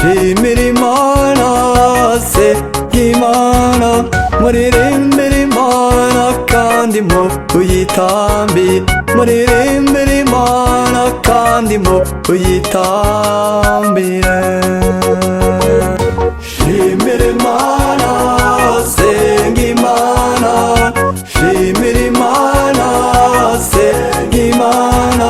shimira Imana senga Imana muririmbira Imana kandi muyitambire muririmbira Imana kandi muyitambire shimira Imana senga Imana shimira Imana senga Imana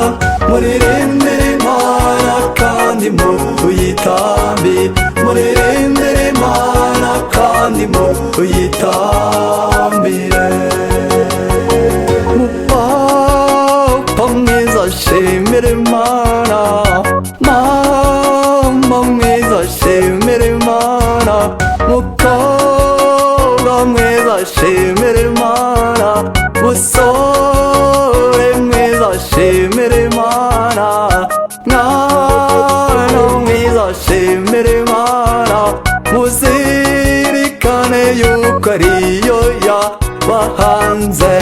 muririmbira Imana kandi muyitambire muririmbira Imana kandi muyitambire mupapa mwiza shimira Imana mama mwiza shimira Imana mukobwa mwiza shimira Imana musore mwiza shimira Imana mwana mwiza shimira Imana muzirikane yuko ariyo yabahanze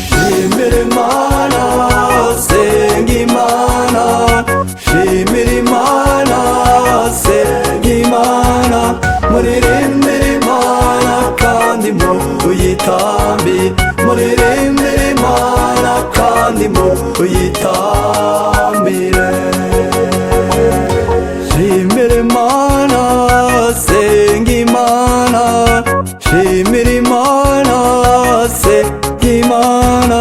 shimira Imana senga Imana shimira Imana senga Imana muririmbira Imana kandi muyitambire muririmbira Imana kandi muyitambire shimira Imana senga Imana shimira Imana senga Imana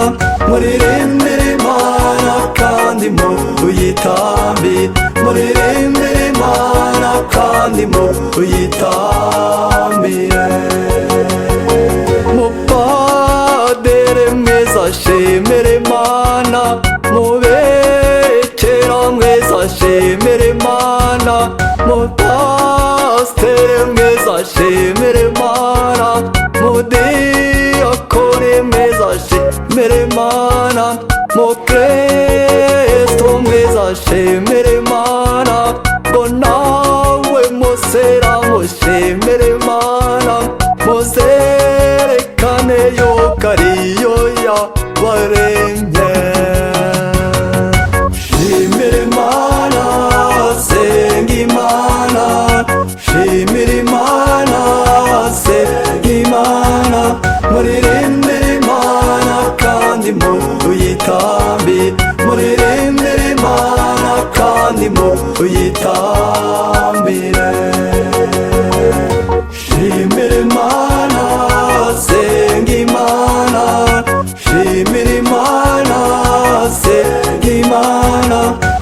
muririmbira Imana kandi muyitambire muririmbira Imana kandi muyitambire mupadere mwiza shimira Imana mubekera mwiza shimira Imana mupasiteri mwiza shimira Imana mudiyakoni mwiza shimira Imana mukristo mwiza shimira Imana ngo nawe museramu shimira Imana muzerekane yuko ariyo yabaremye shimira Imana senga Imana shimira Imana senga Imana muririmbira Imana kandi muyitambire muririmbira Imana kandi muyitambire shimira Imana senga Imana shimira Imana senga Imana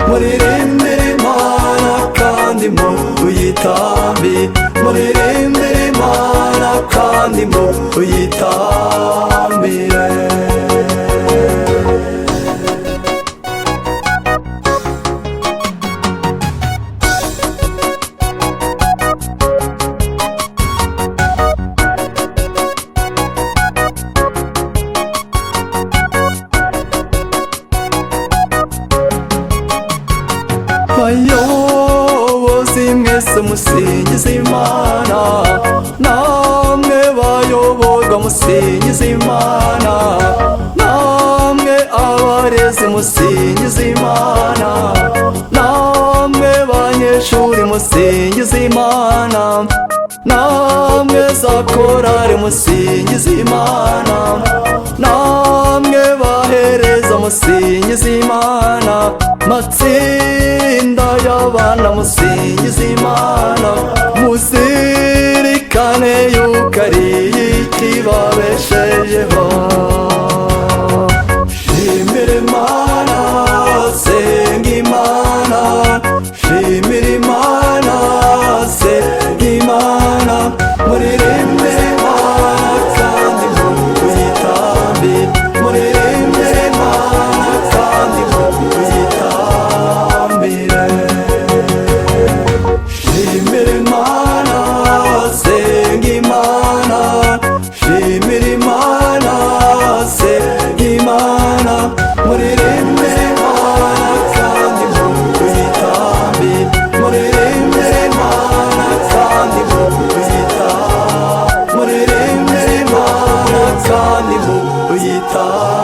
muririmbira Imana kandi muyitambire muririmbira Imana kandi muyitambire bayobozi mwese musingiza Imana namwe bayoborwa musingiza Imana namwe abarezi musingiza Imana namwe banyeshuri musingiza Imana namwe za korari musingiza Imana namwe bahereza musingiza Imana matsinda y'abana musingiza Imana muzirikane yuko ariyo ikibabeshejeho shimira Imana senga Imana shimira Imana senga Imana muririmbire Imana kandi muyitambire muririmbire Imana kandi muyitambire shimira Imana senga Imana shimira Imana senga Imana muririmbire Imana kandi muyitambire muririmbire Imana kandi muyitambire muririmbire Imana kandi muyitambire